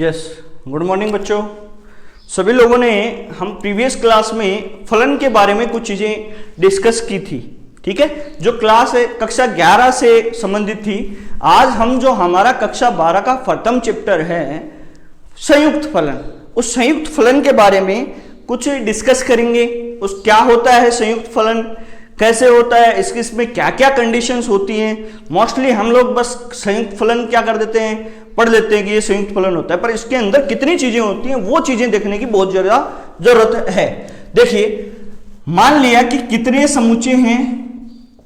Yes, good morning बच्चों। सभी लोगों ने हम प्रीवियस क्लास में फलन के बारे में कुछ चीजें डिस्कस की थी, ठीक है, जो क्लास है कक्षा 11 से संबंधित थी। आज हम जो हमारा कक्षा 12 का प्रथम चैप्टर है संयुक्त फलन, उस संयुक्त फलन के बारे में कुछ डिस्कस करेंगे। उस क्या होता है संयुक्त फलन, कैसे होता है, इसमें क्या क्या कंडीशंस होती हैं। मोस्टली हम लोग बस संयुक्त फलन क्या कर देते हैं, पढ़ लेते हैं कि ये संयुक्त फलन होता है, पर इसके अंदर कितनी चीजें होती हैं वो चीजें देखने की बहुत ज्यादा जरूरत है। देखिए, मान लिया कि कितने समुच्चय हैं,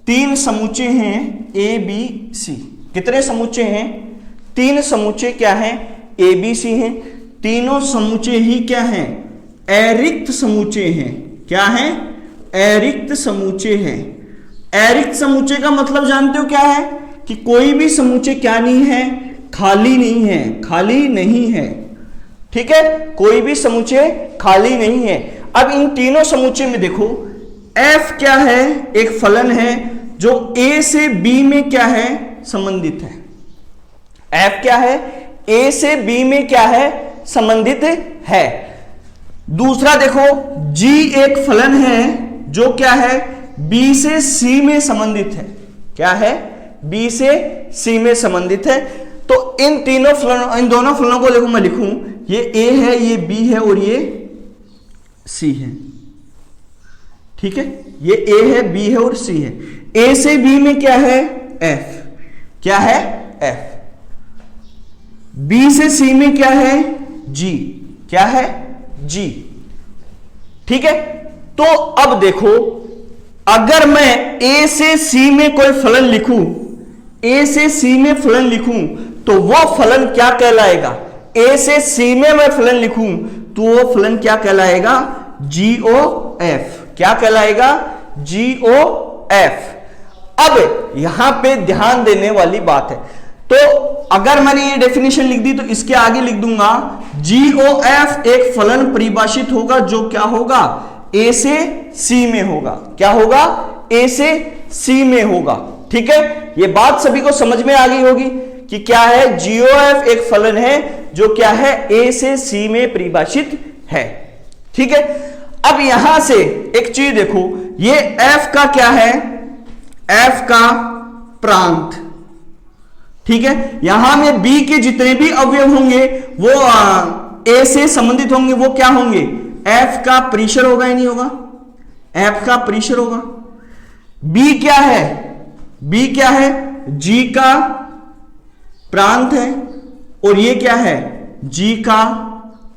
3 समुच्चय हैं ए बी सी। कितने समुच्चय हैं, 3 समुच्चय क्या है, ए बी सी हैं। तीनों समुच्चय ही क्या हैं, अरिक्त समुच्चय हैं। क्या है, अरिक्त समुच्चय है। अरिक्त समुच्चय का मतलब जानते हो क्या है, कि कोई भी समुच्चय क्या नहीं है, खाली नहीं है, खाली नहीं है, ठीक है, कोई भी समुच्चय खाली नहीं है। अब इन तीनों समुच्चय में देखो, f क्या है, एक फलन है जो a से b में क्या है, संबंधित है। f क्या है, a से b में क्या है, संबंधित है। दूसरा देखो, g एक फलन है जो क्या है, b से c में संबंधित है। क्या है, b से c में संबंधित है। तो इन तीनों फलनों, इन दोनों फलनों को देखो, मैं लिखूं, ये a है, ये b है और ये c है, ठीक है, ये a है, b है और c है। a से b में क्या है, f। क्या है, f। b से c में क्या है, g। क्या है, g, ठीक है। तो अब देखो, अगर मैं a से c में कोई फलन लिखूं, a से c में फलन लिखूं, तो वो फलन क्या कहलाएगा, a से c में मैं फलन लिखूं तो वो फलन क्या कहलाएगा, GOF। क्या कहलाएगा, GOF। अब यहां पे ध्यान देने वाली बात है, तो अगर मैंने ये डेफिनेशन लिख दी तो इसके आगे लिख दूंगा GOF एक फलन परिभाषित होगा जो क्या होगा, a से c में होगा। क्या होगा, a से c में होगा, ठीक है। ये बात सभी को समझ में आ गई होगी कि क्या है, GOF एक फलन है जो क्या है, a से c में परिभाषित है, ठीक है। अब यहां से एक चीज देखो, ये f का क्या है, f का प्रांत, ठीक है। यहां में b के जितने भी अवयव होंगे वो a से संबंधित होंगे, वो क्या होंगे, f का परिसर होगा या नहीं होगा, f का परिसर होगा। b क्या है, b क्या है, g का प्रांत है, और ये क्या है, g का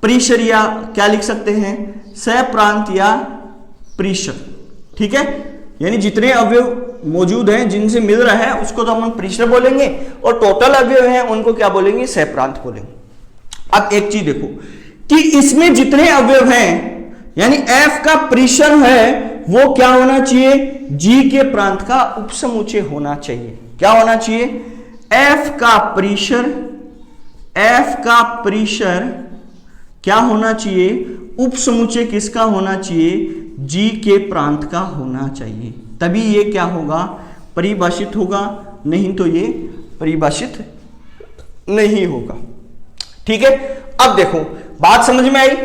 परिसर, या क्या लिख सकते हैं, सहप्रांत या परिसर, ठीक है। यानी जितने अवयव मौजूद हैं जिनसे मिल रहा है उसको तो हम परिसर बोलेंगे, और टोटल अवयव हैं उनको क्या बोलेंगे, सहप्रांत बोलेंगे। अब एक चीज देखो कि इसमें जितने अवयव हैं, यानी f का परिसर है वो क्या होना चाहिए, g के प्रांत का उपसमुच्चय होना चाहिए। क्या होना चाहिए, f का परिसर, f का परिसर क्या होना चाहिए, उपसमुच्चय किसका होना चाहिए, g के प्रांत का होना चाहिए, तभी ये क्या होगा, परिभाषित होगा, नहीं तो ये परिभाषित नहीं होगा, ठीक है। अब देखो, बात समझ में आई,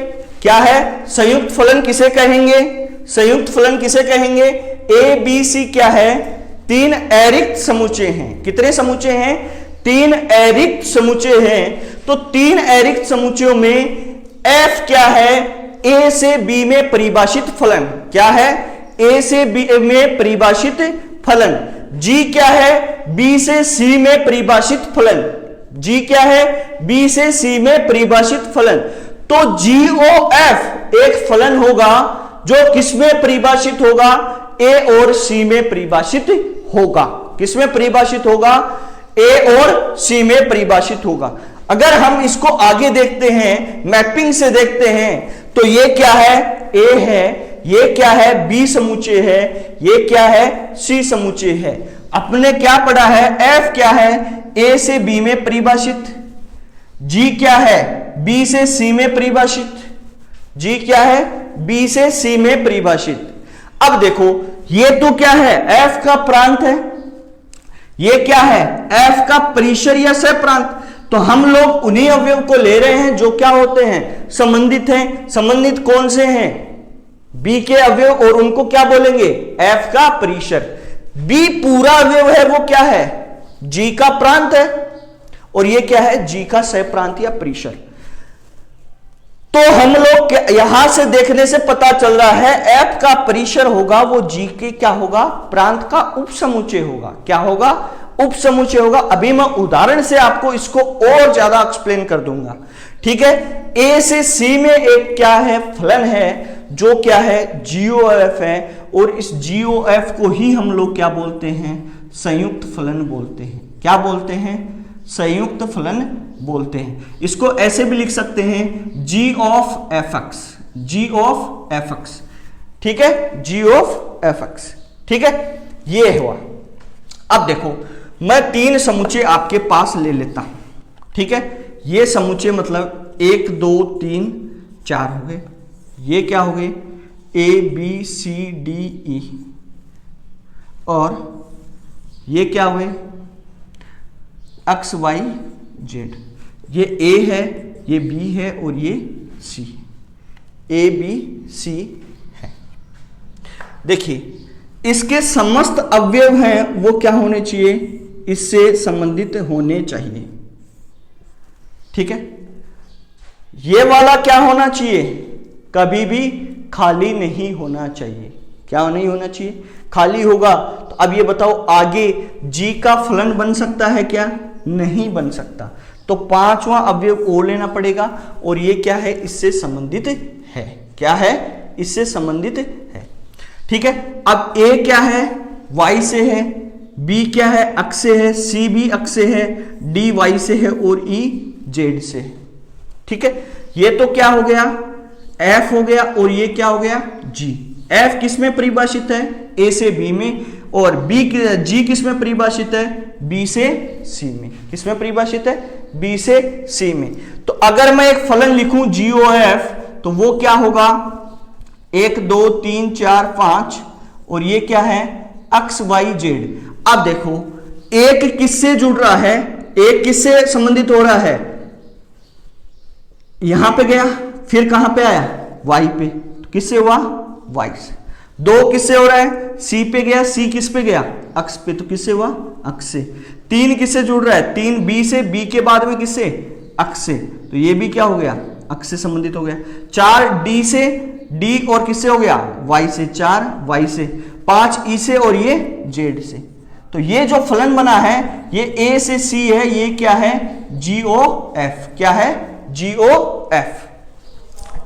क्या है, संयुक्त फलन किसे कहेंगे, संयुक्त फलन किसे कहेंगे, ए बी सी क्या है, 3 अरिक्त समुच्चय हैं। कितने समुच्चय हैं, 3 अरिक्त समुच्चय हैं। तो 3 अरिक्त समुच्चयों में f क्या है, a से b में परिभाषित फलन। क्या है, a से b में परिभाषित फलन। g क्या है, b से c में परिभाषित फलन। g क्या है, b से c में परिभाषित फलन। तो GOF एक फलन होगा जो किसमें परिभाषित होगा, a और c में परिभाषित होगा। किसमें परिभाषित होगा, a और c में परिभाषित होगा। अगर हम इसको आगे देखते हैं, मैपिंग से देखते हैं, तो ये क्या है, a है, ये क्या है, b समुच्चय है, ये क्या है, c समुच्चय है। अपने क्या पढ़ा है, f क्या है, a से b में परिभाषित, g क्या है, b से c में परिभाषित, g क्या है, b से c में परिभाषित। अब देखो, ये तो क्या है, f का प्रांत है, ये क्या है, एफ का परिसर या सह प्रांत। तो हम लोग उन्हीं अवयव को ले रहे हैं जो क्या होते हैं, संबंधित हैं। संबंधित कौन से हैं, बी के अवयव, और उनको क्या बोलेंगे, एफ का परिसर। बी पूरा अवयव है, वो क्या है, जी का प्रांत है, और ये क्या है, जी का सह प्रांत या परिसर। तो हम लोग यहां से देखने से पता चल रहा है एफ का परिसर होगा वो जी के क्या होगा, प्रांत का उपसमुच्चय होगा। क्या होगा, उपसमुच्चय होगा। अभी मैं उदाहरण से आपको इसको और ज्यादा एक्सप्लेन कर दूंगा। ठीक है, ए से सी में एक क्या है, फलन है जो क्या है, जीओएफ है, और इस जीओएफ को ही हम लोग क्या बोलते हैं, संयुक्त फलन बोलते हैं। क्या बोलते हैं, संयुक्त फलन बोलते हैं। इसको ऐसे भी लिख सकते हैं, g of f x, g of f x. ठीक है, जी ऑफ एफ एक्स। ठीक है, ये हुआ। अब देखो, मैं 3 समुच्चय आपके पास ले लेता हूं। ठीक है, ये समुच्चय मतलब 1 2 3 4 हो गए। ये क्या हो गए, A B C D E, और ये क्या हुए, एक्स वाई जेड। ये ए है, ये बी है, और ये सी, ए बी सी है। देखिए, इसके समस्त अवयव हैं वो क्या होने चाहिए, इससे संबंधित होने चाहिए। ठीक है, ये वाला क्या होना चाहिए, कभी भी खाली नहीं होना चाहिए। क्या नहीं होना चाहिए, खाली होगा तो अब ये बताओ आगे जी का फलन बन सकता है क्या, नहीं बन सकता। तो 5वां अवयव और लेना पड़ेगा, और ये क्या है, इससे संबंधित है। क्या है, इससे संबंधित है। ठीक है, अब ए क्या है, वाई से है, बी क्या है, अक्ष से है, सी भी अक्ष से है, डी वाई से है, और ई जेड से है। ठीक है, ये तो क्या हो गया, एफ हो गया, और ये क्या हो गया, जी। एफ किस में परिभाषित है, ए से बी में, और बी जी किस में परिभाषित है, बी से सी में। किस में परिभाषित है, बी से सी में। तो अगर मैं एक फलन लिखूं जीओएफ, तो वो क्या होगा, 1 2 3 4 5, और ये क्या है, एक्स वाई जेड। अब देखो, एक किससे जुड़ रहा है, एक किससे संबंधित हो रहा है, यहां पे गया, फिर कहां पे आया, वाई पे, तो किससे हुआ, वाई से। 2 किससे हो रहा है, सी पे गया, सी किस पे गया, अक्ष पे, तो किससे हुआ, अक्ष से। 3 किससे जुड़ रहा है, 3 बी से, बी के बाद में किससे, अक्ष से, तो ये भी क्या हो गया, अक्ष से संबंधित हो गया। 4 डी से, डी और किससे हो गया, वाई से, 4 वाई से, 5 ई से, और ये जेड से। तो ये जो फलन बना है ये ए से सी है, ये क्या है, जीओ एफ। क्या है, जीओ एफ।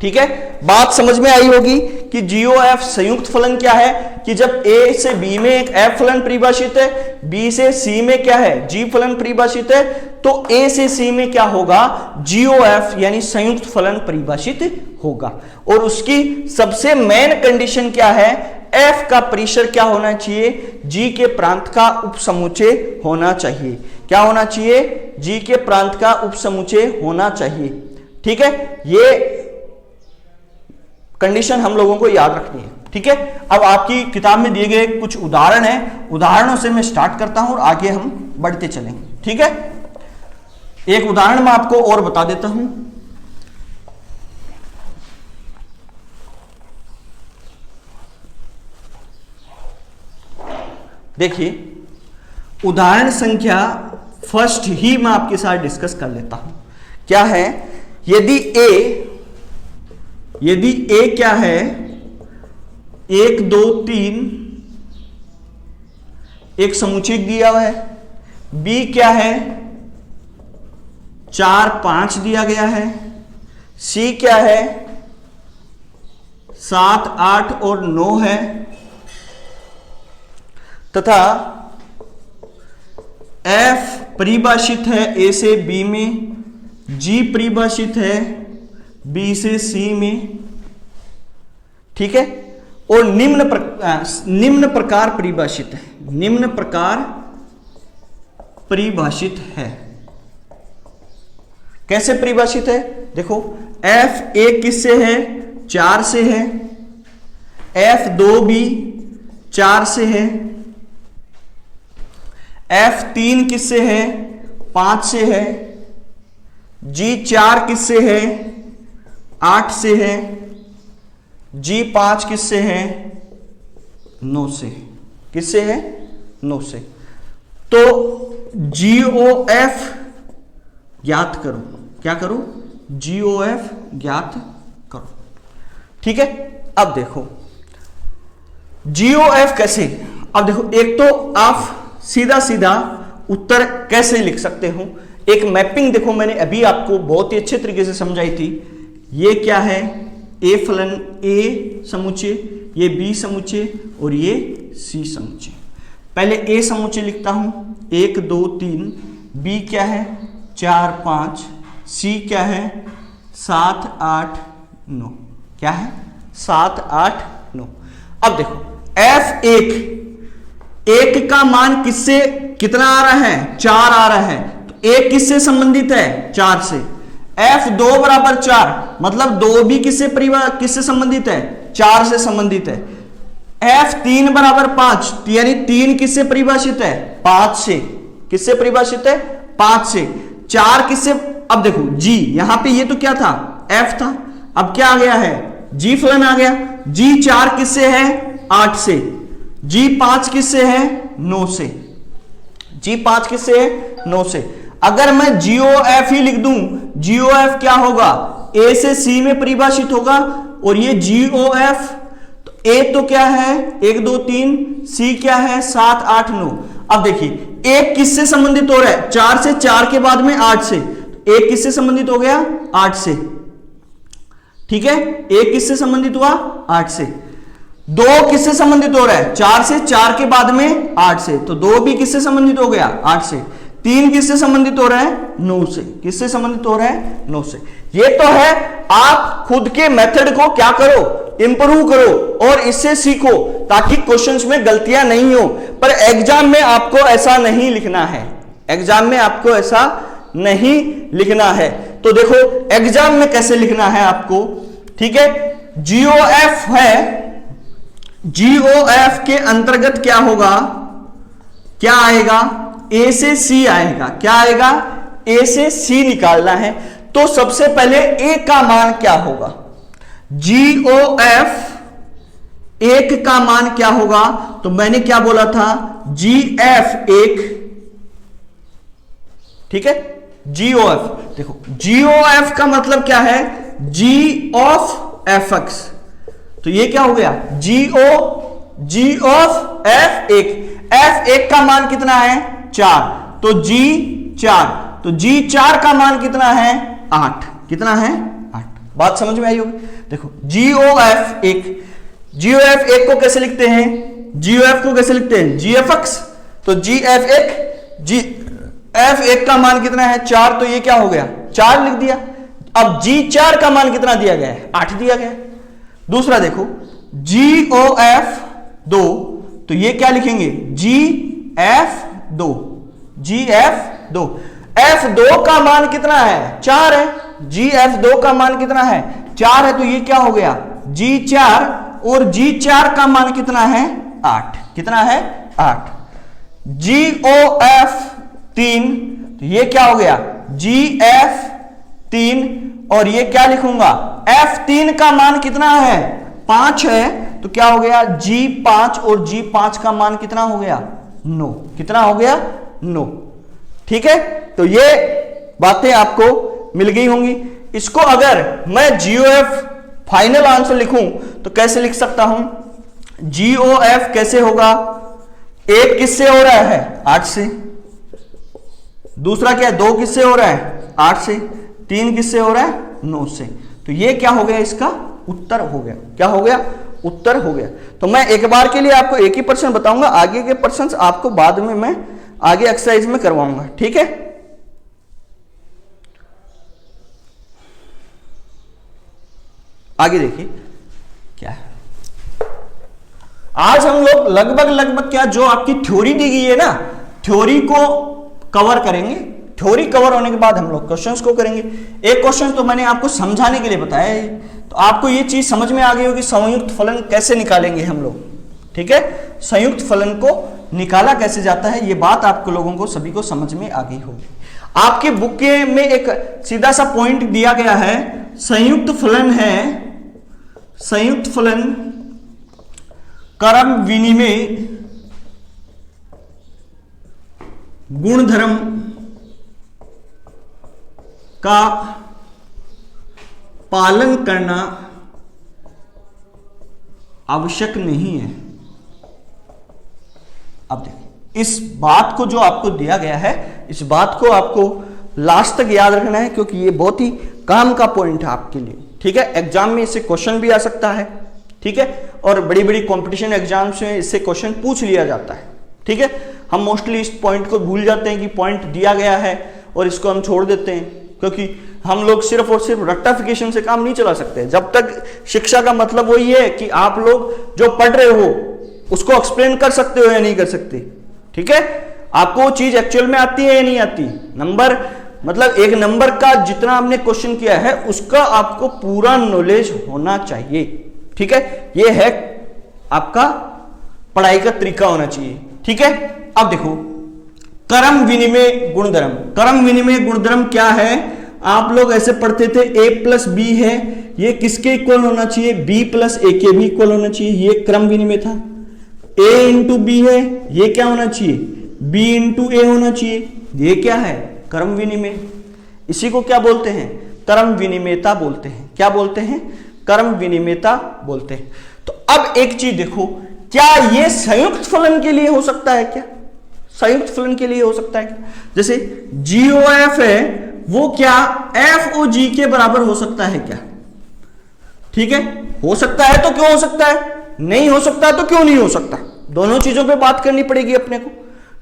ठीक है, बात समझ में आई होगी कि जीओएफ संयुक्त फलन क्या है, कि जब ए से बी में एक एफ फलन परिभाषित है, बी से सी में क्या है, जी फलन परिभाषित है, तो ए से सी में क्या होगा, जीओएफ यानी संयुक्त फलन परिभाषित होगा। और उसकी सबसे मेन कंडीशन क्या है, एफ का परिसर क्या होना चाहिए, जी के प्रांत का उपसमुच्चय होना चाहिए। क्या होना चाहिए, जी के प्रांत का उपसमुच्चय होना चाहिए। ठीक है, ये कंडीशन हम लोगों को याद रखनी है। ठीक है, अब आपकी किताब में दिए गए कुछ उदाहरण हैं, उदाहरणों से मैं स्टार्ट करता हूं और आगे हम बढ़ते चलेंगे। ठीक है, एक उदाहरण मैं आपको और बता देता हूं। देखिए, उदाहरण संख्या फर्स्ट ही मैं आपके साथ डिस्कस कर लेता हूं। क्या है, यदि ए क्या है, 1 2 3 एक समुच्चय दिया हुआ है, बी क्या है, 4 5 दिया गया है, सी क्या है, 7 8 और 9 है, तथा एफ परिभाषित है ए से बी में, जी परिभाषित है बी से सी में। ठीक है, और निम्न प्रकार परिभाषित है, निम्न प्रकार परिभाषित है। कैसे परिभाषित है, देखो एफ ए किससे है, 4 से है, एफ 2 भी 4 से है, F3 किससे है? 5 से है। G4 किससे है? 8 से है। G5 किससे है? 9 से। किससे है? 9 से। तो GOF ज्ञात करो। क्या करो? GOF ज्ञात करो। ठीक है, अब देखो GOF कैसे। अब देखो, एक तो आप सीधा सीधा उत्तर कैसे लिख सकते हो, एक मैपिंग देखो, मैंने अभी आपको बहुत ही अच्छे तरीके से समझाई थी। ये क्या है? ए फलन ए समुच्चय, ये बी समुच्चय और ये सी समुच्चय। पहले ए समुच्चय लिखता हूं, 1 2 3। बी क्या है? 4 5। सी क्या है? 7 8 9। क्या है? 7 8 9। अब देखो F1 का मान किससे कितना आ रहा है? 4 आ रहा है। तो 1 किससे संबंधित है? 4 से। F2 बराबर 4, मतलब 2 भी किससे संबंधित है? 4 से संबंधित है। F3 बराबर 5, यानी 3 किससे परिभाषित है? 5 से। किससे परिभाषित है? 5 से। 4 किससे? अब देखो G, यहां पे ये तो क्या था? F था। अब क्या आ गया है? G फलन आ गया। G4 किससे है? 8 से। G5 किससे है? 9 से। G5 किससे है? 9 से। अगर मैं GOF ही लिख दूं, GOF क्या होगा? A से C में परिभाषित होगा। और ये GOF, तो A तो क्या है? 1 2 3। C क्या है? 7 8 9। अब देखिए, 1 किससे संबंधित हो रहा है? 4 से। 4 के बाद में 8 से। तो 1 किससे संबंधित हो गया? 8 से। ठीक है, 1 किससे संबंधित हुआ? 8 से। 2 किससे संबंधित हो रहा है? 4 से। 4 के बाद में 8 से। तो 2 भी किससे संबंधित हो गया? 8 से। 3 किससे संबंधित हो रहा है? 9 से। किससे संबंधित हो रहा है? 9 से। ये तो है। आप खुद के मेथड को क्या करो? इंप्रूव करो और इससे सीखो, ताकि क्वेश्चंस में गलतियां नहीं हो। पर एग्जाम में आपको ऐसा नहीं लिखना है। एग्जाम में आपको ऐसा नहीं लिखना है। तो देखो एग्जाम में कैसे लिखना है आपको। ठीक है, GOF है। GOF के अंतर्गत क्या होगा? क्या आएगा? A से C आएगा। क्या आएगा? A से C निकालना है। तो सबसे पहले A का मान क्या होगा? GOF 1 का मान क्या होगा? तो मैंने क्या बोला था? GF1। ठीक है, GOF देखो, GOF का मतलब क्या है? G of Fx। तो ये क्या हो गया? G of F1। F1 का मान कितना है? 4। तो G4। तो G4 का मान कितना है? 8। कितना है? 8। बात समझ में आई होगी। देखो GOF1 को कैसे लिखते हैं? GOF को कैसे लिखते हैं? GFX। तो F1 का मान कितना है? 4। तो ये क्या हो गया? 4 लिख दिया। अब G4 का मान कितना दिया गया है? 8 दिया गया है। दूसरा देखो GOF2, तो ये क्या लिखेंगे? GF2। F2 का मान कितना है? 4 है। GF2 का मान कितना है? 4 है। तो ये क्या हो गया? G4। और G4 का मान कितना है? 8। कितना है? 8। GOF3, तो ये क्या हो गया? GF3। और ये क्या लिखूंगा? F3 का मान कितना है? 5 है। तो क्या हो गया? G5। और G5 का मान कितना हो गया? 9। कितना हो गया? 9। ठीक है, तो ये बातें आपको मिल गई होंगी। इसको अगर मैं GOF फाइनल आंसर लिखूं तो कैसे लिख सकता हूं? GOF कैसे होगा? 1 किससे हो रहा है? 8 से। दूसरा क्या है? 2 किससे हो रहा है? 8 से। 3 किससे हो रहा है? 9 से। तो ये क्या हो गया? इसका उत्तर हो गया। क्या हो गया? उत्तर हो गया। तो मैं एक बार के लिए आपको एक ही प्रश्न बताऊंगा, आगे के प्रश्न आपको बाद में मैं आगे एक्सरसाइज में करवाऊंगा। ठीक है, आगे देखिए क्या है। आज हम लोग लगभग क्या, जो आपकी थ्योरी दी गई है ना, थ्योरी को कवर करेंगे। थ्योरी कवर होने के बाद हम लोग क्वेश्चंस को करेंगे। एक क्वेश्चन तो मैंने आपको समझाने के लिए बताया है, तो आपको ये चीज समझ में आ गई होगी संयुक्त फलन कैसे निकालेंगे हम लोग। ठीक है, संयुक्त फलन को निकाला कैसे जाता है, ये बात आपको लोगों को सभी को समझ में आ गई होगी। आपके बुक के में एक सीधा सा पॉइंट दिया गया है, संयुक्त फलन है, संयुक्त फलन क्रम विनिमय गुणधर्म का पालन करना आवश्यक नहीं है। अब देखिए इस बात को जो आपको दिया गया है, इस बात को आपको लास्ट तक याद रखना है, क्योंकि ये बहुत ही काम का पॉइंट है आपके लिए, ठीक है। एग्जाम में इससे क्वेश्चन भी आ सकता है, ठीक है, और बड़ी बड़ी कंपटीशन एग्जाम्स में इससे क्वेश्चन पूछ लिया जाता है, ठीक है। हम मोस्टली इस पॉइंट को भूल जाते हैं कि पॉइंट दिया गया है और इसको हम छोड़ देते हैं, क्योंकि हम लोग सिर्फ और सिर्फ रेक्टिफिकेशन से काम नहीं चला सकते। जब तक शिक्षा का मतलब वही है कि आप लोग जो पढ़ रहे हो उसको एक्सप्लेन कर सकते हो या नहीं कर सकते, ठीक है। आपको वो चीज एक्चुअल में आती है या नहीं आती, नंबर मतलब एक नंबर का जितना आपने क्वेश्चन किया है उसका आपको पूरा नॉलेज होना चाहिए, ठीक है। ये है आपका पढ़ाई का तरीका होना चाहिए, ठीक है। अब देखो क्रम विनिमय गुणधर्म, क्रम विनिमय गुणधर्म क्या है, आप लोग ऐसे पढ़ते थे a प्लस बी है, ये किसके इक्वल होना चाहिए, b प्लस ए के भी इक्वल होना चाहिए, ये क्रम विनिमय था। a इंटू बी है, ये क्या होना चाहिए, b इंटू ए होना चाहिए, ये क्या है, क्रम विनिमय। इसी को क्या बोलते हैं, क्रम विनिमयता बोलते हैं। क्या बोलते हैं, क्रम विनिमयता बोलते हैं। तो अब एक चीज देखो, क्या ये संयुक्त फलन के लिए हो सकता है, क्या संयुक्त फलन के लिए हो सकता है क्या? जैसे GOF है वो क्या FOG के बराबर हो सकता है क्या, ठीक है। हो सकता है तो क्यों हो सकता है, नहीं हो सकता है तो क्यों नहीं हो सकता, दोनों चीजों पे बात करनी पड़ेगी अपने को,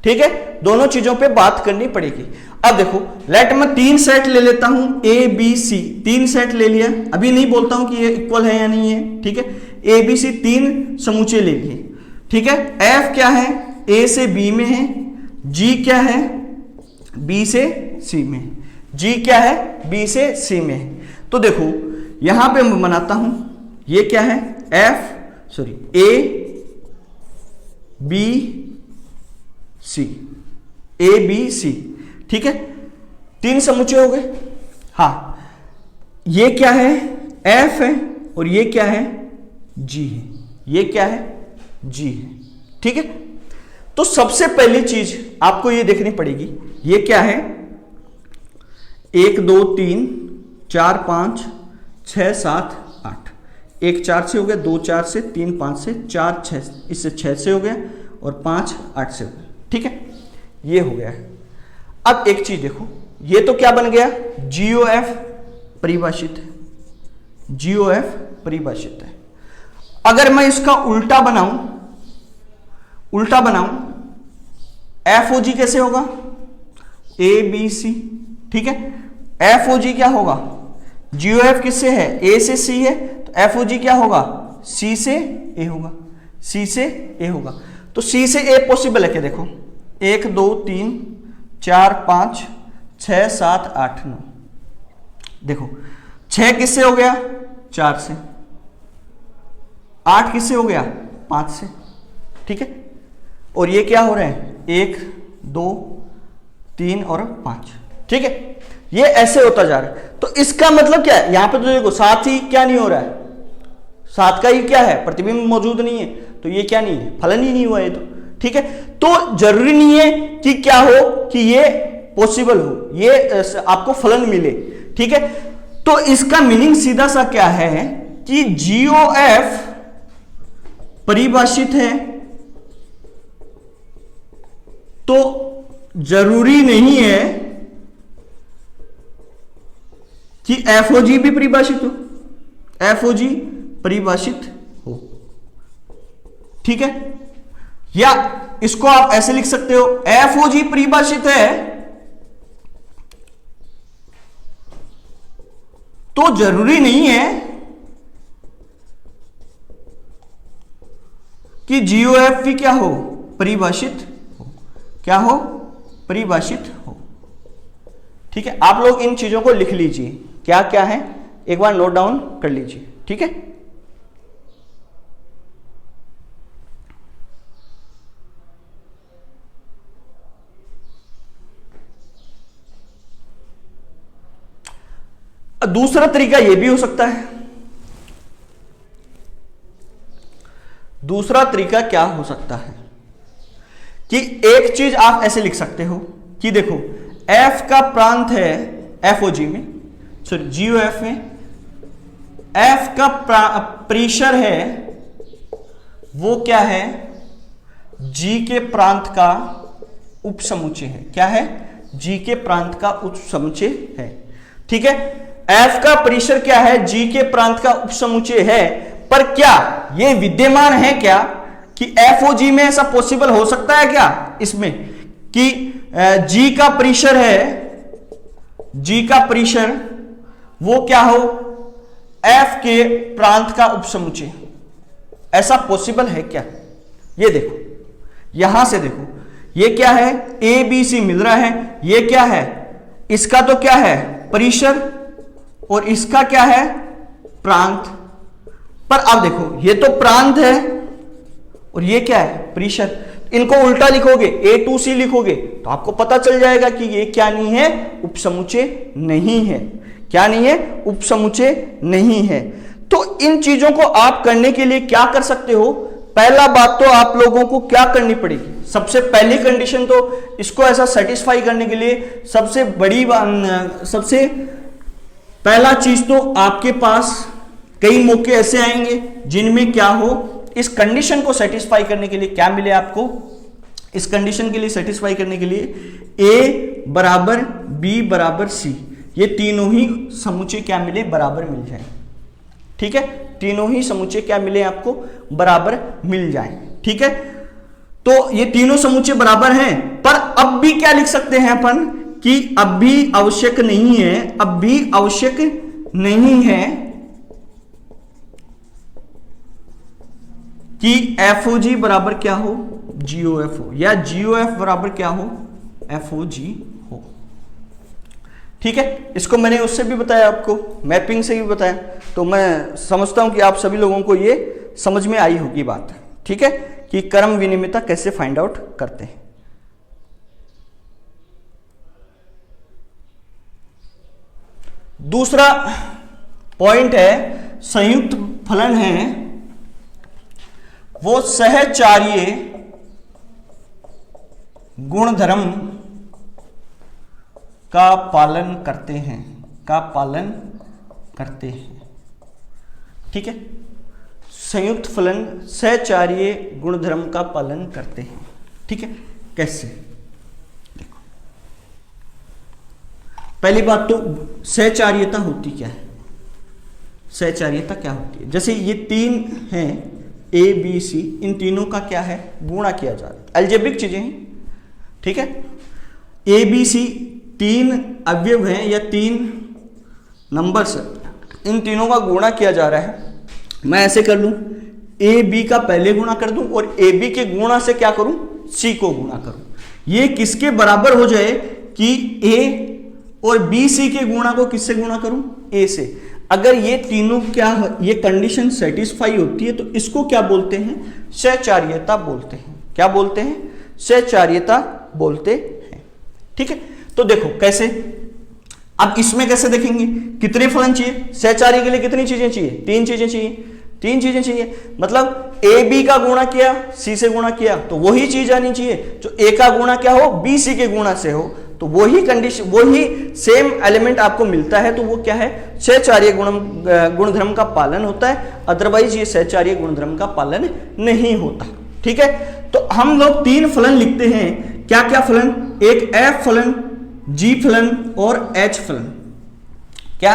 ठीक है, दोनों चीजों पे बात करनी पड़ेगी। अब देखो लेट मैं 3 सेट ले लेता हूं ABC, 3 सेट ले लिया, अभी नहीं बोलता हूं कि ये इक्वल है या नहीं है, ठीक है। ABC 3 समूचे ले लिए, ठीक है। F क्या है, A से B में है, G क्या है, B से C में, G क्या है, B से C में है। तो देखो यहां पे मैं बनाता हूं, ये क्या है A B C, A B C, ठीक है, 3 समुचे हो गए। हाँ ये क्या है, F है और ये क्या है, G है, ये क्या है, G है, ठीक है। तो सबसे पहली चीज आपको ये देखनी पड़ेगी, ये क्या है, 1 2 3 4 5 6 7 8, 1 4 से हो गया, 2 4 से, 3 5 से, 4 6, इससे 6 से हो गया और 5 8 से हो गया, ठीक है, ये हो गया है। अब एक चीज देखो, ये तो क्या बन गया, GOF परिभाषित है, GOF परिभाषित है। अगर मैं इसका उल्टा बनाऊं FOG कैसे होगा, ABC, ठीक है। FOG क्या होगा, GOF किससे है, A से C है, तो FOG क्या होगा, C से A होगा, C से A होगा। तो C से A पॉसिबल है क्या, देखो 1 2 3 4 5 6 7 8 9, देखो 6 किससे हो गया, 4 से, 8 किससे हो गया, 5 से, ठीक है। और ये क्या हो रहे हैं, 1 2 3 और 5, ठीक है, ये ऐसे होता जा रहा है। तो इसका मतलब क्या है, यहां पे तो देखो 7 ही क्या नहीं हो रहा है, 7 का ही क्या है, प्रतिबिंब मौजूद नहीं है, तो ये क्या नहीं है, फलन ही नहीं हुआ ये तो, ठीक है। तो जरूरी नहीं है कि क्या हो, कि ये पॉसिबल हो, ये आपको फलन मिले, ठीक है। तो इसका मीनिंग सीधा सा क्या है कि GOF परिभाषित है तो जरूरी नहीं है कि FOG भी परिभाषित हो, FOG परिभाषित हो, ठीक है। या इसको आप ऐसे लिख सकते हो, FOG परिभाषित है तो जरूरी नहीं है कि GOF भी क्या हो, परिभाषित हो, क्या हो, परिभाषित हो, ठीक है। आप लोग इन चीजों को लिख लीजिए, क्या क्या है एक बार नोट डाउन कर लीजिए, ठीक है। दूसरा तरीका यह भी हो सकता है, दूसरा तरीका क्या हो सकता है कि एक चीज आप ऐसे लिख सकते हो कि देखो एफ का प्रांत है एफओजी में, सॉरी जीओएफ में, एफ का प्रेशर है वो क्या है, जी के प्रांत का उपसमुच्चय है। क्या है? जी के प्रांत का उपसमुच्चय है। ठीक है, एफ का प्रेशर क्या है, जी के प्रांत का उपसमुच्चय है। पर क्या ये विद्यमान है क्या कि एफओजी में ऐसा पॉसिबल हो सकता है क्या इसमें कि जी का प्रेशर है, जी का प्रेशर वो क्या हो, एफ के प्रांत का उपसमुच्चय, ऐसा पॉसिबल है क्या? ये देखो, यहां से देखो, ये क्या है, ए बी सी मिल रहा है, ये क्या है, इसका तो क्या है प्रेशर और इसका क्या है प्रांत। पर अब देखो ये तो प्रांत है और ये क्या है प्रेशर, इनको उल्टा लिखोगे A2C लिखोगे तो आपको पता चल जाएगा कि ये क्या नहीं है, उपसमुच्चय नहीं है। क्या नहीं है? उपसमुच्चय नहीं है। तो इन चीजों को आप करने के लिए क्या कर सकते हो, पहला बात तो आप लोगों को क्या करनी पड़ेगी, सबसे पहली कंडीशन तो इसको ऐसा सेटिस्फाई करने के लिए सबसे बड़ी सबसे पहला चीज तो आपके पास कई मौके ऐसे आएंगे जिनमें क्या हो, इस कंडीशन को सेटिस्फाई करने के लिए क्या मिले आपको, इस कंडीशन के लिए सेटिस्फाई करने के लिए A बराबर B बराबर C, ये तीनों ही समुच्चय क्या मिले, बराबर मिल जाए। ठीक है, तीनों ही समुच्चय क्या मिले आपको, बराबर मिल जाए। ठीक है, तो ये तीनों समुच्चय बराबर हैं। पर अब भी क्या लिख सकते हैं अपन कि अब भी आवश्यक नहीं है, अब भी आवश्यक नहीं है कि एफओजी बराबर क्या हो, जीओएफ हो, या जीओएफ बराबर क्या हो, एफओजी हो। ठीक है, इसको मैंने उससे भी बताया, आपको मैपिंग से भी बताया, तो मैं समझता हूं कि आप सभी लोगों को ये समझ में आई होगी बात। ठीक है, कि क्रम विनिमयता कैसे फाइंड आउट करते हैं। दूसरा पॉइंट है, संयुक्त फलन है वो सहचार्य गुणधर्म का पालन करते हैं, का पालन करते हैं। ठीक है, संयुक्त फलन सहचार्य गुणधर्म का पालन करते हैं। ठीक है, कैसे? देखो, पहली बात तो सहचार्यता होती क्या है, सहचार्यता क्या होती है, जैसे ये तीन हैं A B C, इन तीनों का क्या है, गुणा किया जा रहा है, अलजेब्रिक चीजें हैं। ठीक है, A B C तीन अवयव हैं या तीन नंबर्स, इन तीनों का गुणा किया जा रहा है। मैं ऐसे कर लूं, A B का पहले गुणा कर दूं और A B के गुणा से क्या करूं, C को गुणा करूं। ये किसके बराबर हो जाए कि A और B C के गुणा को किससे गुणा करूं, A से। अगर ये तीनों क्या, ये कंडीशन सेटिस्फाई होती है तो इसको क्या बोलते हैं, सहचार्यता बोलते हैं। क्या बोलते हैं, सहचार्यता बोलते हैं। ठीक है, तो देखो कैसे, अब इसमें कैसे देखेंगे, कितने फलन चाहिए सहचार्य के लिए, कितनी चीजें चाहिए, तीन चीजें चाहिए, तीन चीजें चाहिए। मतलब ए बी का गुणा किया, सी से गुणा किया, तो वही चीज आनी चाहिए जो ए का गुणा क्या हो, बी सी के गुणा से हो, तो वही कंडीशन, वही सेम एलिमेंट आपको मिलता है, तो वो क्या है, सहचार्य गुणधर्म का पालन होता है। अदरवाइज ये सहचार्य गुणधर्म का पालन नहीं होता। ठीक है, तो हम लोग तीन फलन लिखते हैं, क्या क्या फलन, एक एफ फलन, जी फलन और एच फलन। क्या,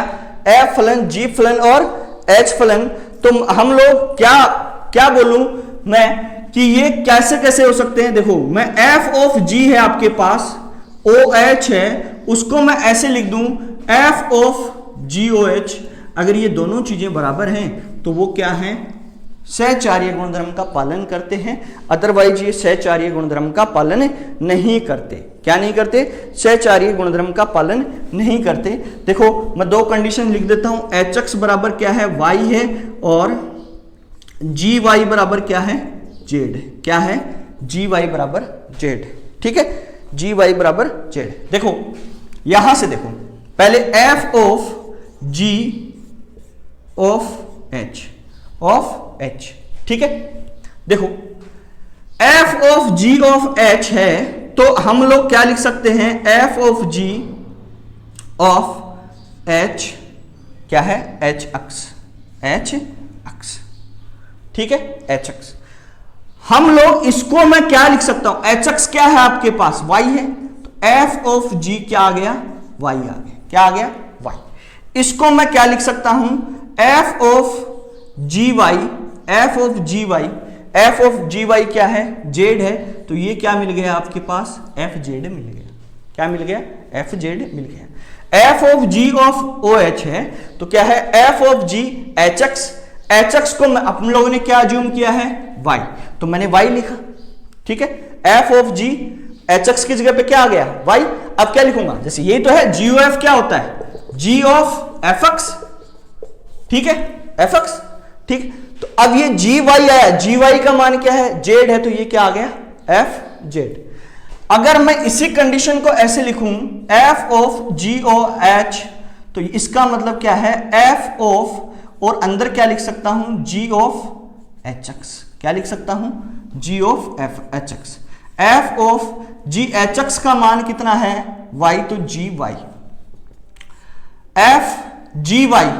एफ फलन, जी फलन और एच फलन। तो हम लोग क्या क्या बोलूं मैं कि ये कैसे कैसे हो सकते हैं। देखो, मैं एफ ऑफ जी है आपके पास, ओ एच है, उसको मैं ऐसे लिख दूं f of g o h. अगर ये दोनों चीजें बराबर हैं तो वो क्या है, सहचार्य गुणधर्म का पालन करते हैं। अदरवाइज ये सहचार्य गुणधर्म का पालन नहीं करते। क्या नहीं करते, सहचार्य गुणधर्म का पालन नहीं करते। देखो, मैं दो कंडीशन लिख देता हूं, एच एक्स बराबर क्या है, वाई है, और जी वाई बराबर क्या है, जेड। क्या है, जी वाई बराबर जेड। ठीक है, जी वाई बराबर जेड। देखो यहां से देखो, पहले f of g of h, ठीक है। देखो f of g of h है तो हम लोग क्या लिख सकते हैं, f of g of h क्या है, एच अक्स, ठीक है, एच अक्स। हम लोग इसको मैं क्या लिख सकता हूं, एच अक्स क्या है आपके पास, वाई है, तो एफ ऑफ जी क्या आ गया, वाई आ गया, क्या आ गया, वाई। इसको मैं क्या लिख सकता हूं, f of g y, f of g y, f of g y क्या है, जेड है, तो ये क्या मिल गया आपके पास, एफ जेड मिल गया, क्या मिल गया, एफ जेड मिल गया। F of g of o h है तो क्या है, f of g h x, h x को हम लोगों ने क्या अज्यूम किया है, वाई, तो मैंने वाई लिखा, ठीक है। F of g h x की जगह पे क्या आ गया, वाई। अब क्या लिखूंगा, जैसे ये तो है जी ओ एफ क्या होता है, जी ऑफ एफ एक्स, ठीक है, एफ एक्स, ठीक। तो अब ये जी वाई आया, जी वाई का मान क्या है, जेड है, तो ये क्या आ गया, एफ जेड। अगर मैं इसी कंडीशन को ऐसे लिखूं, f of g o h, तो इसका मतलब क्या है, एफ ऑफ, और अंदर क्या लिख सकता हूं, जी ऑफ एच एक्स, क्या लिख सकता हूं, g of h x. F of g h x का मान कितना है, वाई, तो g y, f g y,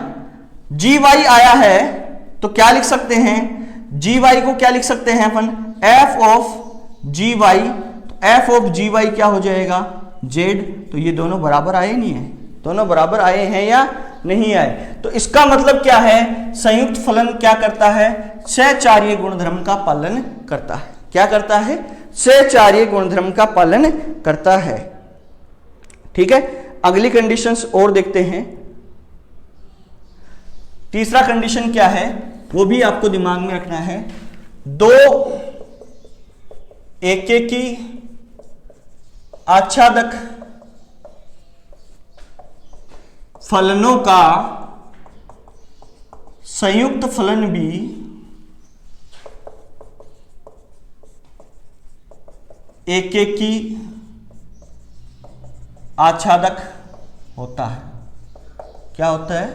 g y आया है तो क्या लिख सकते हैं, जी वाई को क्या लिख सकते हैं अपन, एफ ऑफ जी वाई, तो एफ ऑफ जी वाई क्या हो जाएगा, जेड। तो ये दोनों बराबर आए नहीं है, दोनों बराबर आए हैं या नहीं आए, तो इसका मतलब क्या है, संयुक्त फलन क्या करता है, सहचार्य गुणधर्म का पालन करता है, क्या करता है, सहचार्य गुणधर्म का पालन करता है, ठीक है। अगली कंडीशंस और देखते हैं। तीसरा कंडीशन क्या है, वो भी आपको दिमाग में रखना है, दो एकेकी आच्छादक फलनों का संयुक्त फलन भी एकेकी आच्छादक होता है, क्या होता है,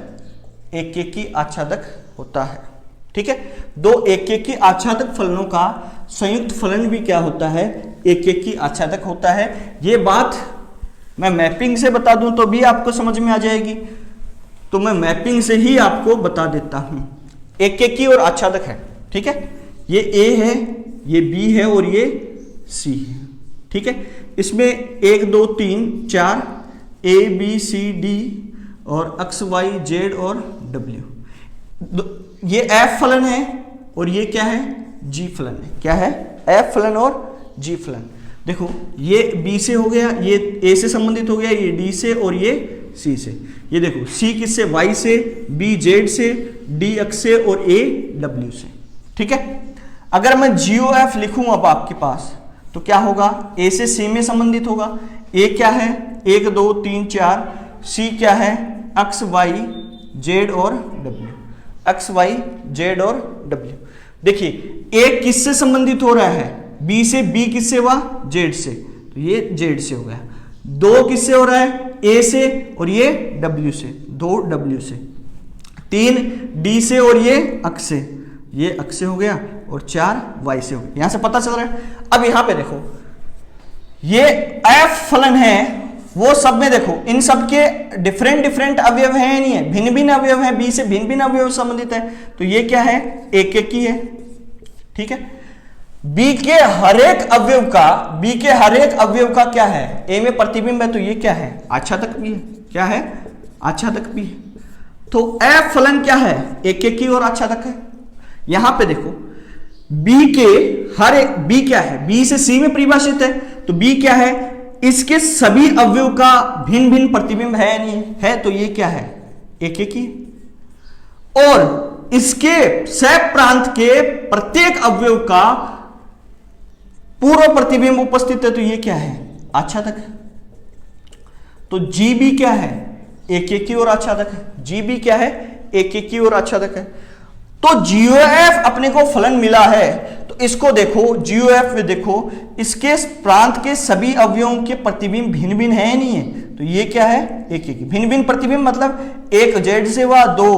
एकेकी आच्छादक होता है, ठीक है। दो एकेकी आच्छादक फलनों का संयुक्त फलन भी क्या होता है, एकेकी आच्छादक होता है। ये बात मैं मैपिंग से बता दूं तो भी आपको समझ में आ जाएगी, तो मैं मैपिंग से ही आपको बता देता हूं। एकेकी और आच्छादक है, ठीक है, ये ए है, ये बी है और ये सी है, ठीक है। इसमें 1 2 3 4 ए बी सी डी और एक्स वाई जेड और डब्ल्यू, ये एफ फलन है और ये क्या है, जी फलन है, क्या है, एफ फलन और जी फलन। देखो ये बी से हो गया, ये ए से संबंधित हो गया, ये डी से और ये सी से। ये देखो सी किससे, वाई से, बी जेड से, डी एक्स से और ए डब्ल्यू से, ठीक है। अगर मैं जी ओ एफ लिखूं अब आपके पास तो क्या होगा, ए से सी में संबंधित होगा, ए क्या है 1 2 3 4, सी क्या है एक्स वाई जेड और डब्ल्यू, एक्स वाई जेड और डब्ल्यू। देखिए ए किससे संबंधित हो रहा है, बी से, बी किससे हुआ, जेड से, तो ये जेड से हो गया। 2 किससे हो रहा है, ए से और ये डब्ल्यू से, 2 डब्ल्यू से। 3 डी से और ये एक्स से, ये एक्स से हो गया, और 4 वाई से हो गया। यहां से पता चल रहा है। अब यहां पे देखो ये एफ फलन है, वो सब में देखो इन सब के डिफरेंट अवयव हैं, नहीं है, भिन्न भिन्न अवयव हैं, बी से भिन्न भिन्न अवयव संबंधित है, तो ये क्या है, एकेकी है, ठीक है। बी के हर एक अवयव का क्या है, ए में प्रतिबिंब है, तो ये क्या है, आच्छादक भी है, क्या है, आच्छादक भी है। तो एफ फलन क्या है, एकेकी और आच्छादक है। यहां पे देखो बी के हर एक, बी क्या है, बी से सी में परिभाषित है, तो बी क्या है, इसके सभी अवयव का भिन्न भिन्न प्रतिबिंब है या नहीं है, तो ये क्या है, एकेकी। और इसके सह प्रांत के प्रत्येक अवयव का पूर्व प्रतिबिंब उपस्थित है, तो ये क्या है, आच्छादक है। तो जी बी क्या है, एकेकी और आच्छादक है, जी बी क्या है, एकेकी और आच्छादक है। तो जीओएफ अपने को फलन मिला है, तो इसको देखो, GOF में देखो, इसके प्रांत के सभी अवयवों के प्रतिबिंब भिन्न भिन्न है या नहीं है? तो ये क्या है? एक एक भिन्न भिन्न प्रतिबिंब, मतलब एक Z से हुआ, 2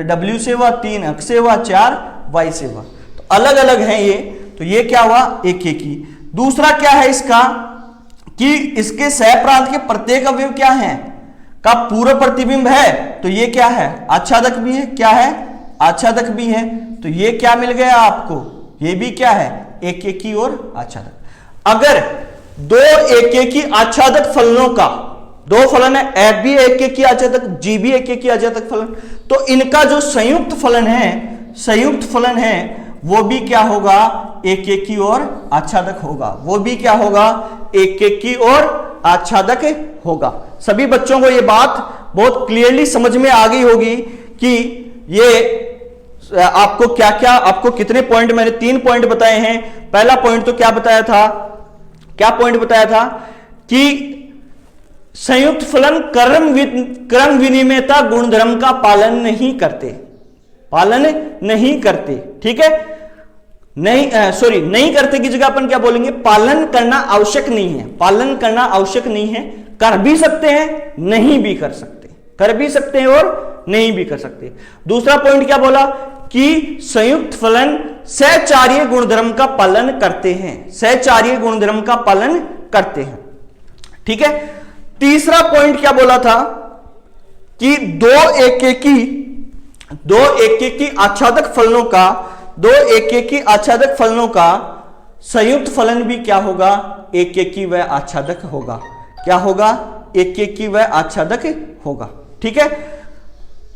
W से हुआ, 3 X से हुआ, 4 Y से हुआ, तो अलग अलग है ये। तो ये क्या हुआ? एक एक ही। दूसरा क्या है इसका कि इसके सह प्रांत के प्रत्येक अवयव क्या है? का पूर्व प्रतिबिंब है, तो ये क्या है? आच्छादक भी है। क्या है? आच्छादक भी है। तो ये क्या मिल गया आपको? ये भी क्या है? एक एक ही और आच्छादक। अगर दो एक एक ही आच्छादक फलनों का, दो फलन है, F भी एक एक ही आच्छादक, G भी एक एक ही आच्छादक फलन, तो इनका जो संयुक्त फलन है, संयुक्त फलन है, वो भी क्या होगा? एक एक ही और आच्छादक होगा। वो भी क्या होगा? एक एक ही और आच्छादक होगा। सभी बच्चों को ये बात बहुत क्लियरली समझ में आ गई होगी कि ये आपको क्या क्या, आपको कितने पॉइंट, मैंने 3 पॉइंट बताए हैं। पहला पॉइंट तो क्या बताया था? क्या पॉइंट बताया था कि संयुक्त फलन क्रम विनिमयता गुणधर्म का पालन नहीं करते, पालन नहीं करते। ठीक है, नहीं सॉरी, नहीं करते की जगह अपन क्या बोलेंगे? पालन करना आवश्यक नहीं है। पालन करना आवश्यक नहीं है, कर भी सकते हैं, नहीं भी कर सकते, कर भी सकते हैं और नहीं भी कर सकते। दूसरा पॉइंट क्या बोला कि संयुक्त फलन सहचार्य गुणधर्म का पालन करते हैं, सहचार्य गुणधर्म का पालन करते हैं। ठीक है। तीसरा पॉइंट क्या बोला था कि दो एक एक ही आच्छादक फलनों का, दो एक एक ही आच्छादक फलनों का संयुक्त फलन भी क्या होगा? एक एक ही वह आच्छादक होगा। क्या होगा? एक एक ही वह आच्छादक होगा। ठीक है।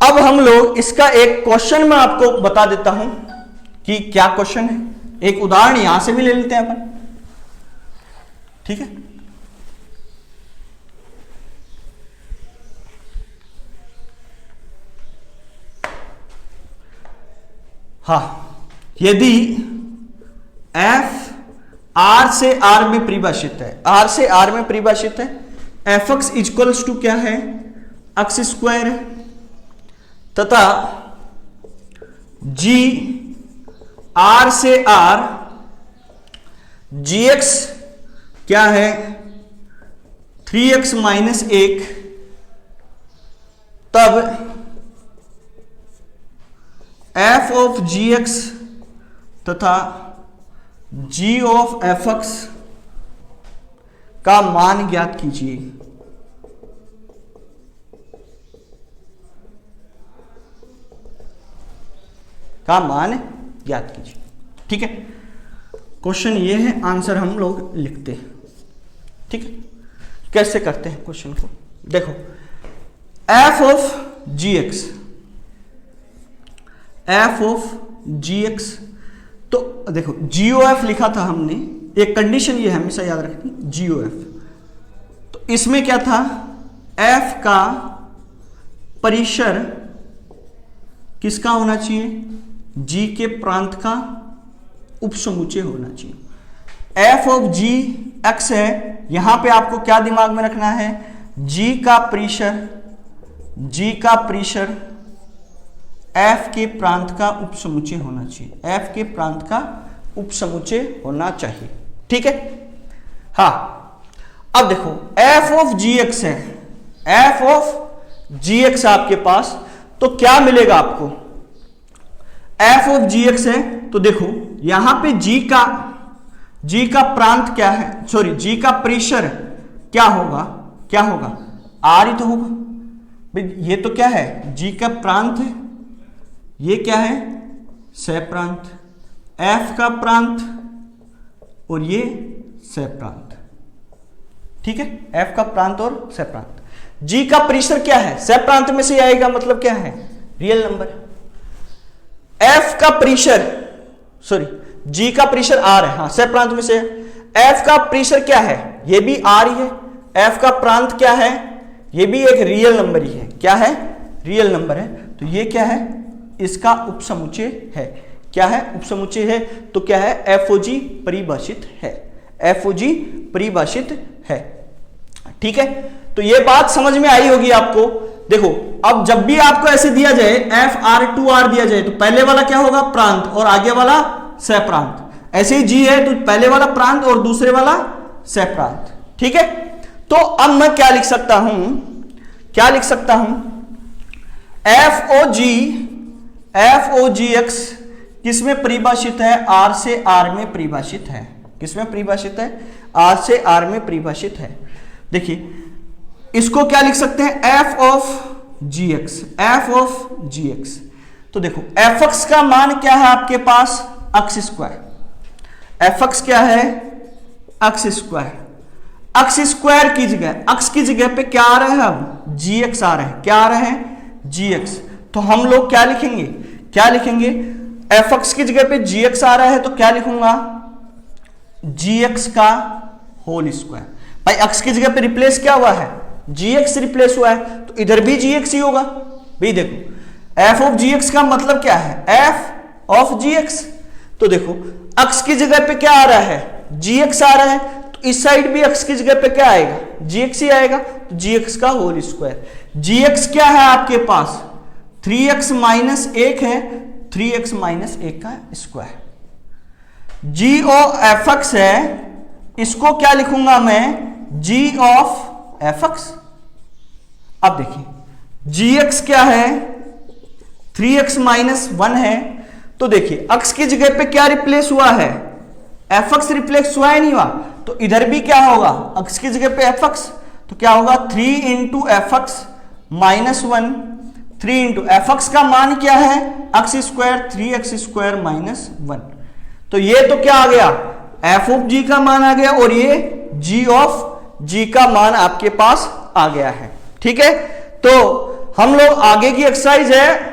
अब हम लोग इसका एक क्वेश्चन मैं आपको बता देता हूं कि क्या क्वेश्चन है। एक उदाहरण यहां से भी ले लेते हैं अपन। ठीक है। हाँ, यदि f R से R में परिभाषित है, R से R में परिभाषित है, fx इक्वल्स टू क्या है? x स्क्वायर है, तथा g R से R gx क्या है? 3x माइनस 1, तब f ऑफ gx तथा g ऑफ fx का मान ज्ञात कीजिए। का मान ज्ञात कीजिए। ठीक है। क्वेश्चन ये है, आंसर हम लोग लिखते हैं। ठीक है। कैसे करते हैं क्वेश्चन को? देखो, f of gx, f of gx, तो देखो GOF लिखा था हमने, एक कंडीशन ये हमेशा याद रखनी, GOF। तो इसमें क्या था? f का परिसर किसका होना चाहिए? g के प्रांत का उपसमुच्चय होना चाहिए। f ऑफ g x है, यहां पे आपको क्या दिमाग में रखना है? g का परिसर, g का परिसर f के प्रांत का उपसमुच्चय होना चाहिए, f के प्रांत का उपसमुच्चय होना चाहिए। ठीक है। हाँ, अब देखो f ऑफ gx है, f ऑफ gx आपके पास, तो क्या मिलेगा आपको? f ऑफ gx है, तो देखो यहां पे g का प्रांत क्या है? सॉरी, g का परिसर क्या होगा? क्या होगा? r ही तो होगा। ये तो क्या है? g का प्रांत है, ये क्या है? सह प्रांत, f का प्रांत और ये सह प्रांत। ठीक है। f का प्रांत और सह प्रांत। g का परिसर क्या है? सह प्रांत में से आएगा, मतलब क्या है? Real number. f का परिसर, सॉरी, g का परिसर r है, हाँ, सह प्रांत में से। f का परिसर क्या है? ये भी r ही है। f का प्रांत क्या है? ये भी एक रियल नंबर ही है। क्या है? रियल नंबर है। तो ये क्या है? इसका उपसमुच्चय है। क्या है? उपसमुच्चय है। तो क्या है? FOG परिभाषित है, FOG परिभाषित है। ठीक है। तो ये बात समझ में आई होगी आपको। देखो, अब जब भी आपको ऐसे दिया जाए FR2R दिया जाए, तो पहले वाला क्या होगा? प्रांत, और आगे वाला सह प्रांत। ऐसे ही जी है तो पहले वाला प्रांत और दूसरे वाला सह प्रांत, ठीक है। तो अब मैं क्या लिख सकता हूं, क्या लिख सकता हूं, एफ ओ जी एक्स किसमें परिभाषित है, आर से आर में परिभाषित है। किसमें परिभाषित है, आर से आर में परिभाषित है। देखिए इसको क्या लिख सकते हैं, f of g x, f of g x. तो देखो एफ एक्स का मान क्या है आपके पास, अक्स स्क्वायर। एफ एक्स क्या है, अक्स स्क्वायर। अक्स स्क्वायर की जगह, अक्स की जगह पे क्या आ रहा है, अब जी एक्स आ रहा है। क्या आ रहा है, जी एक्स। तो हम लोग क्या लिखेंगे, क्या लिखेंगे, एफ एक्स की जगह पे जी एक्स आ रहा है तो क्या लिखूंगा, जी एक्स का होल स्क्वायर। भाई एक्स की जगह पे रिप्लेस क्या हुआ है, जी एक्स रिप्लेस हुआ है, तो इधर भी जी एक्स ही होगा। भाई देखो एफ ऑफ जी एक्स का मतलब क्या है, एफ ऑफ जी एक्स। तो देखो एक्स की जगह पे क्या आ रहा है, जी एक्स आ रहा है, तो इस साइड भी एक्स की जगह पे क्या आएगा, जी एक्स ही आएगा। तो जी एक्स का होल स्क्वायर। जी एक्स क्या है आपके पास, 3x माइनस 1 है, 3x माइनस 1 का square. G of f x है, इसको क्या लिखूंगा मैं, जी ऑफ एफ एक्स। अब देखिए जी एक्स क्या है, 3x माइनस 1 है, तो देखिए एक्स की जगह पे क्या रिप्लेस हुआ है, एफ एक्स रिप्लेस हुआ है नहीं हुआ, तो इधर भी क्या होगा, एक्स की जगह पे एफ एक्स, तो क्या होगा 3 into F x minus 1, 3 into F x का मान क्या है, x square, 3x square minus 1। तो ये तो क्या आ गया, एफ ऑफ जी का मान आ गया, और ये जी ऑफ जी का मान आपके पास आ गया है, ठीक है। तो हम लोग आगे की एक्सरसाइज है